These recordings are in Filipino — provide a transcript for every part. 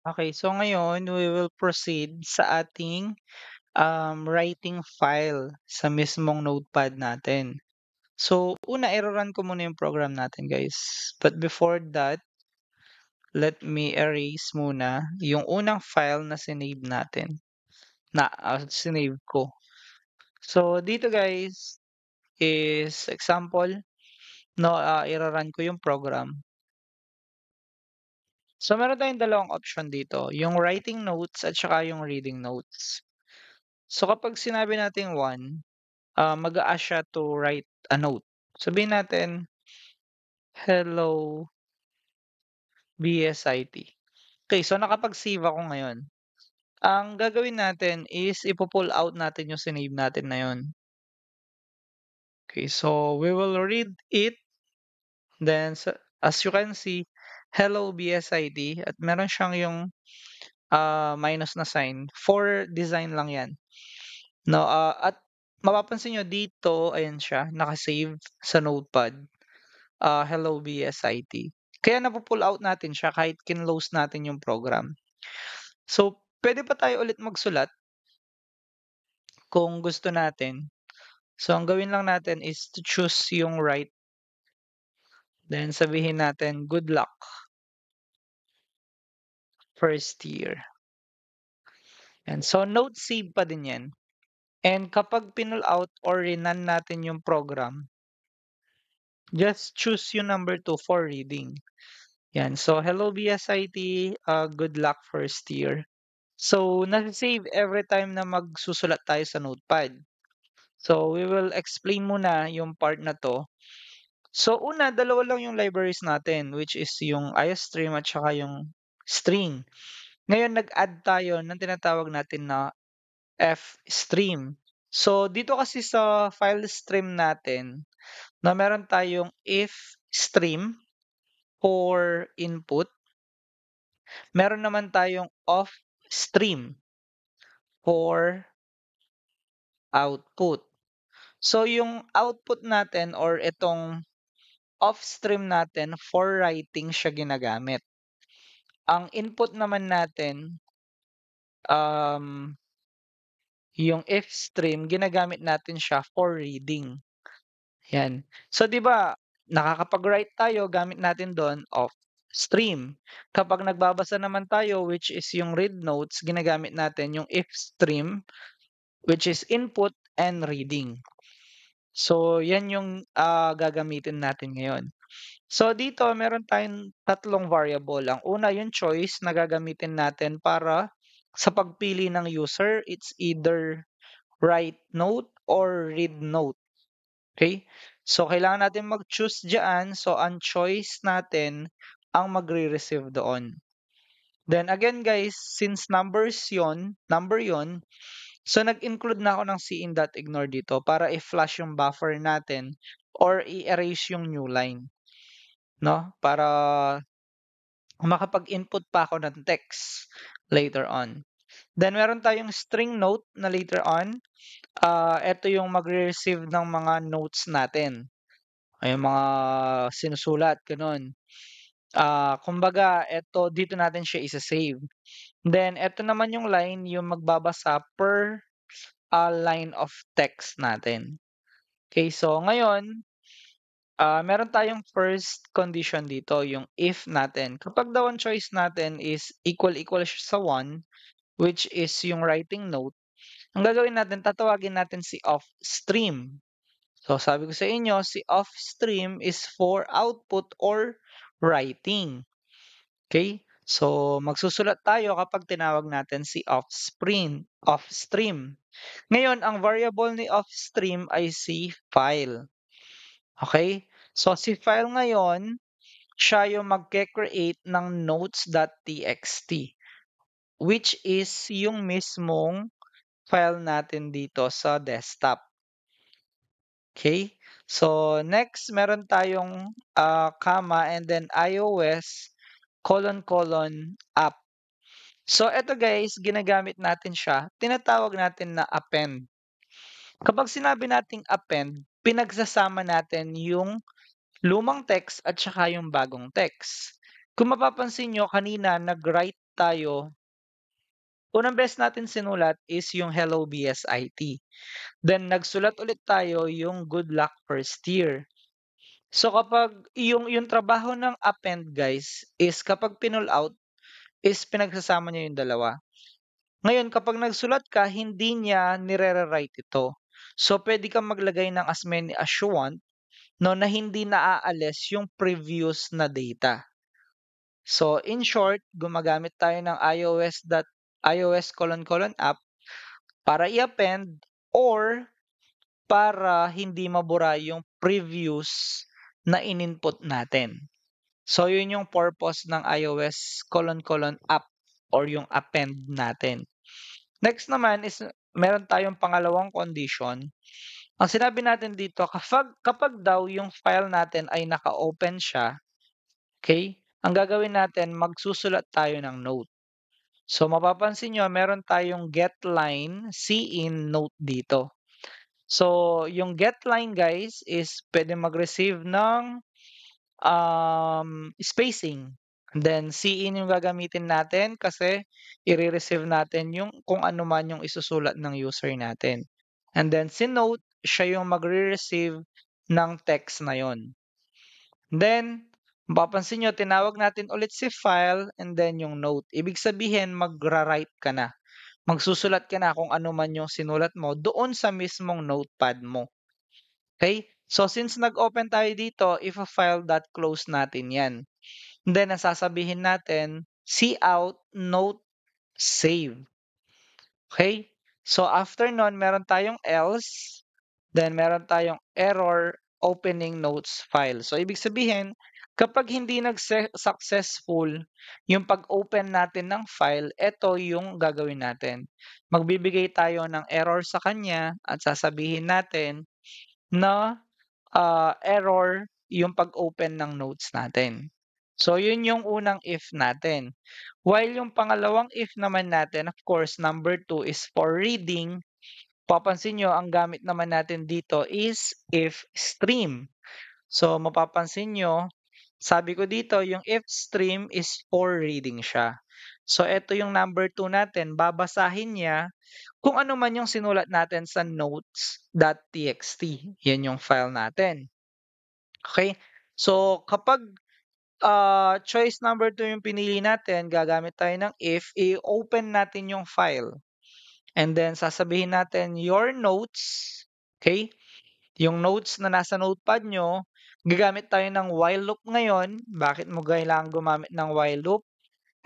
Okay, so ngayon we will proceed sa ating writing file sa mismong notepad natin. So, una, i-run ko muna yung program natin, guys. But before that, let me erase muna yung unang file na sinave natin, sinave ko. So, dito, guys, is example, no, i-run ko yung program. So, meron tayong dalawang option dito, yung writing notes at saka yung reading notes. So, kapag sinabi natin 1, mag-a-ask siya to write a note. Sabihin natin, "Hello, BSIT." Okay, so nakapag-save ako ngayon. Ang gagawin natin is ipo-pull out natin yung sinave natin na yun. Okay, so we will read it. Then, as you can see, "Hello, BSIT." At meron siyang yung minus na sign. For design lang yan. No, at mapapansin nyo dito, ayan siya, naka-save sa notepad. Hello BSIT. Kaya napu-pull out natin siya kahit kinlose natin yung program. So, pwede pa tayo ulit magsulat kung gusto natin. So, ang gawin lang natin is to choose yung right. Then, sabihin natin, good luck, first year. And so, note save pa din yan. And kapag pinull out or rinan natin yung program, just choose yung number 2 for reading. Yan. So, hello BSIT, good luck first year. So, nasa-save every time na magsusulat tayo sa notepad. So, we will explain muna yung part na to. So, una, dalawa lang yung libraries natin, which is yung iostream at saka yung string. Ngayon, nag-add tayo ng tinatawag natin na fstream. So, dito kasi sa file stream natin, na meron tayong if stream for input, meron naman tayong off stream for output. So, yung output natin or itong off-stream natin for writing siya ginagamit. Ang input naman natin, yung if stream, ginagamit natin siya for reading. Yan. So, di ba, nakakapag-write tayo, gamit natin doon off stream. Kapag nagbabasa naman tayo, which is yung read notes, ginagamit natin yung if stream, which is input and reading. So, yan yung gagamitin natin ngayon. So, dito meron tayong tatlong variable. Ang una, yung choice na gagamitin natin para sa pagpili ng user, it's either write note or read note. Okay? So, kailangan natin mag-choose dyan. So, ang choice natin ang magre-receive doon. Then again guys, since number yon, so nag-include na ako ng cin.ignore dito para i-flash yung buffer natin or i-erase yung new line. No? Para makapag-input pa ako ng text later on. Then meron tayong string note na later on. Ito yung magre-receive ng mga notes natin. Ay mga sinusulat, ganun. Kumbaga, ito dito natin siya isa-save. Then ito naman yung line yung magbabasa per line of text natin. Okay, so ngayon, meron tayong first condition dito, yung if natin. Kapag daw ang choice natin is equal siya sa 1, which is yung writing note, ang gagawin natin, tatawagin natin si off stream. So, sabi ko sa inyo, si off stream is for output or writing. Okay? So, magsusulat tayo kapag tinawag natin si off stream. Ngayon, ang variable ni off stream ay si file. Okay? So, si file ngayon, siya yung magke-create ng notes.txt, which is yung mismong file natin dito sa desktop. Okay? So, next, meron tayong comma and then iOS : app. So, eto guys, ginagamit natin siya. Tinatawag natin na append. Kapag sinabi nating append, pinagsasama natin yung lumang text at saka yung bagong text. Kung mapapansin nyo, kanina nag-write tayo, unang beses natin sinulat is yung Hello BSIT. Then nagsulat ulit tayo yung Good Luck First Year. So kapag yung trabaho ng append guys is kapag pinull out is pinagsasama niya yung dalawa. Ngayon kapag nagsulat ka, hindi niya nire-rewrite ito. So pwede kang maglagay ng as many as you want, no, na hindi naaalis yung previous na data. So in short, gumagamit tayo ng iOS: app para i-append or para hindi mabura yung previous na in-input natin. So yun yung purpose ng iOS: app or yung append natin. Next naman is meron tayong pangalawang condition. Ang sinabi natin dito, kapag daw yung file natin ay naka-open siya, okay, ang gagawin natin, magsusulat tayo ng note. So mapapansin nyo, meron tayong getLine cin note dito. So yung getLine guys is pwede mag-receive ng spacing. And then cin yung gagamitin natin kasi i-receive natin yung kung ano man yung isusulat ng user natin. And then note, siya yung magre-receive ng text na yon. Then, mapapansin nyo, tinawag natin ulit si file and then yung note. Ibig sabihin, magra-write ka na. Magsusulat ka na kung ano man yung sinulat mo doon sa mismong notepad mo. Okay? So, since nag-open tayo dito, if a file.close natin yan. Then, ang sasabihin natin, cout note save. Okay? So, after nun, meron tayong else. Then, meron tayong error opening notes file. So, ibig sabihin, kapag hindi successful yung pag-open natin ng file, ito yung gagawin natin. Magbibigay tayo ng error sa kanya at sasabihin natin na error yung pag-open ng notes natin. So, yun yung unang if natin. While yung pangalawang if naman natin, of course, number 2 is for reading. Papansin nyo, ang gamit naman natin dito is if stream. So, mapapansin nyo, sabi ko dito, yung if stream is for reading siya. So, ito yung number 2 natin. Babasahin niya kung ano man yung sinulat natin sa notes.txt. Yan yung file natin. Okay? So, kapag choice number 2 yung pinili natin, gagamit tayo ng if, i-open natin yung file. And then, sasabihin natin your notes, okay? Yung notes na nasa notepad nyo, gagamit tayo ng while loop ngayon. Bakit mo kailangan gumamit ng while loop?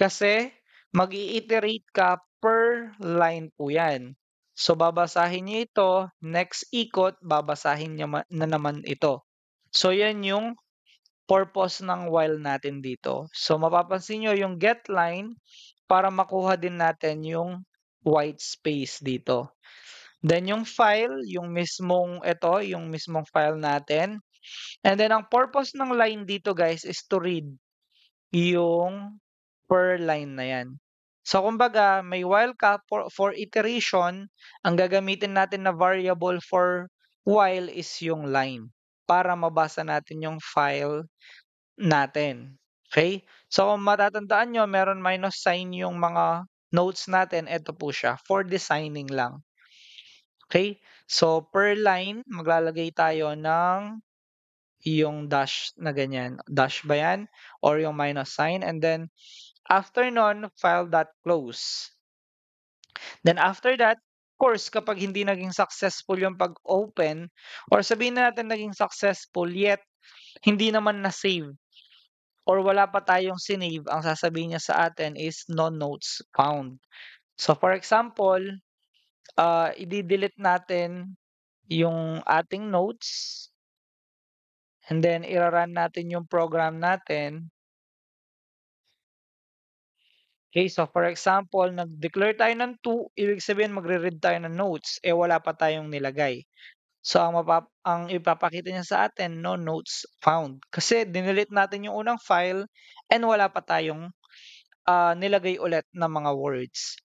Kasi, mag-i-iterate ka per line po yan. So, babasahin niyo ito, next ikot, babasahin niya na naman ito. So, yan yung purpose ng while natin dito. So, mapapansin nyo yung get line para makuha din natin yung white space dito. Then, yung file, yung mismong file natin. And then, ang purpose ng line dito, guys, is to read yung per line na yan. So, kumbaga, may while ka for iteration, ang gagamitin natin na variable for while is yung line para mabasa natin yung file natin. Okay? So, kung matatandaan nyo, meron minus sign yung mga notes natin. Ito po siya, for designing lang. Okay? So, per line, maglalagay tayo ng yung dash na ganyan. Dash ba yan? Or yung minus sign. And then, after nun, file.close. Then, after that, of course, kapag hindi naging successful yung pag-open, or sabihin na natin naging successful, yet hindi naman na-save or wala pa tayong sinave, ang sasabihin niya sa atin is no notes found. So for example, i-delete natin yung ating notes and then i-run natin yung program natin. Okay, so for example, nag-declare tayo ng 2, ibig sabihin magre-read tayo ng notes, wala pa tayong nilagay. So ang ipapakita niya sa atin, no notes found. Kasi dinelete natin yung unang file and wala pa tayong nilagay ulit ng mga words.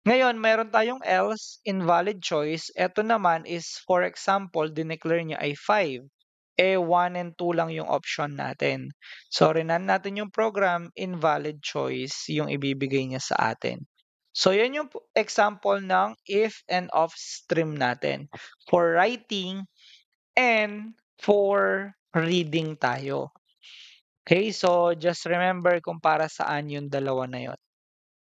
Ngayon, meron tayong else, invalid choice. Ito naman is, for example, dineclare niya ay 5. eh 1 and 2 lang yung option natin. So, rinan natin yung program, invalid choice yung ibibigay niya sa atin. So, yan yung example ng if and of stream natin. For writing and for reading tayo. Okay, so just remember kung para saan yung dalawa na yon.